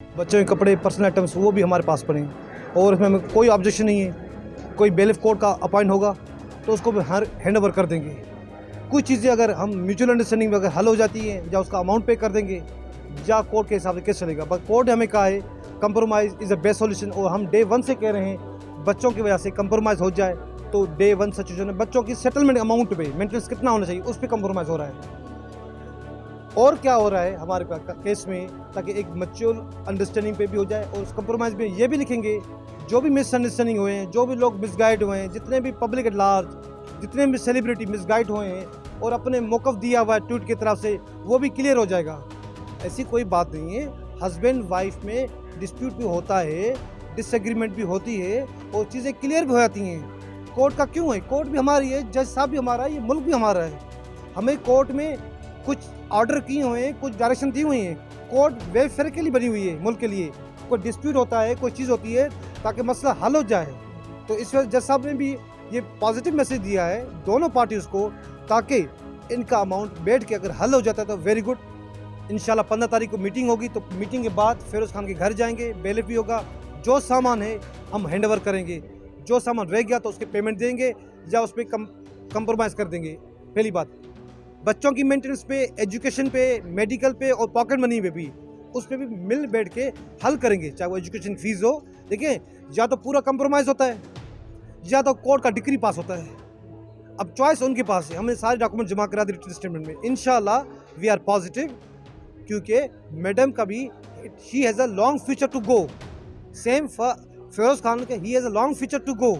बच्चों के कपड़े, पर्सनल आइटम्स वो भी हमारे पास पड़े हैं और इसमें हमें कोई ऑब्जेक्शन नहीं है। कोई बेलिफ कोर्ट का अपॉइंट होगा तो उसको भी हर हैंड ओवर कर देंगे। कुछ चीज़ें अगर हम म्यूचुअल अंडरस्टैंडिंग में अगर हल हो जाती हैं या उसका अमाउंट पे कर देंगे या कोर्ट के हिसाब से केस चलेगा। बट कोर्ट ने हमें कहा है compromise is the best solution और हम डे वन से कह रहे हैं बच्चों की वजह से कंप्रोमाइज़ हो जाए तो डे वन सिचुएशन में बच्चों की सेटलमेंट अमाउंट पे मेंटेनेंस कितना होना चाहिए उस पर कंप्रोमाइज़ हो रहा है। और क्या हो रहा है हमारे केस में ताकि एक मैच्योर अंडरस्टैंडिंग पे भी हो जाए और उस कंप्रोमाइज़ में ये भी लिखेंगे जो भी मिसअंडरस्टैंडिंग हुए हैं, जो भी लोग मिसगाइड हुए हैं, जितने भी पब्लिक एट लार्ज, जितने भी सेलिब्रिटी मिसगाइड हुए हैं और अपने मौक़िफ़ दिया हुआ है ट्वीट की तरफ से वो भी क्लियर हो जाएगा। ऐसी कोई बात नहीं है। हस्बैंड वाइफ में डिस्प्यूट भी होता है, डिसएग्रीमेंट भी होती है और चीज़ें क्लियर भी हो जाती हैं। कोर्ट का क्यों है? कोर्ट भी हमारी है, जज साहब भी हमारा है, ये मुल्क भी हमारा है। हमें कोर्ट में कुछ ऑर्डर किए हुए हैं, कुछ डायरेक्शन दी हुई हैं। कोर्ट वेलफेयर के लिए बनी हुई है, मुल्क के लिए। कोई डिस्प्यूट होता है, कोई चीज़ होती है ताकि मसला हल हो जाए। तो इस वजह जज साहब ने भी ये पॉजिटिव मैसेज दिया है दोनों पार्टीज़ को ताकि इनका अमाउंट बैठ के अगर हल हो जाता है तो वेरी गुड। इंशाल्लाह 15 तारीख को मीटिंग होगी तो मीटिंग के बाद फिरोज़ खान के घर जाएंगे, बेलिफ भी होगा। जो सामान है हम हैंड ओवर करेंगे, जो सामान रह गया तो उसके पेमेंट देंगे या उस पर कंप्रोमाइज़ कर देंगे। पहली बात, बच्चों की मेंटेनेंस पे, एजुकेशन पे, मेडिकल पे और पॉकेट मनी पे भी उस पर भी मिल बैठ के हल करेंगे। चाहे वो एजुकेशन फीस हो, देखिए या तो पूरा कंप्रोमाइज़ होता है या तो कोर्ट का डिक्री पास होता है। अब चॉइस उनके पास है। हमने सारे डॉक्यूमेंट जमा करा दी रिटन स्टेटमेंट में। इंशाल्लाह वी आर पॉजिटिव क्योंकि मैडम का भी she has a long future to go. Same Firoz Khan के ही has a long future to go.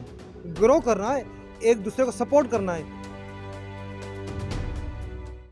Grow करना है, एक दूसरे को सपोर्ट करना है।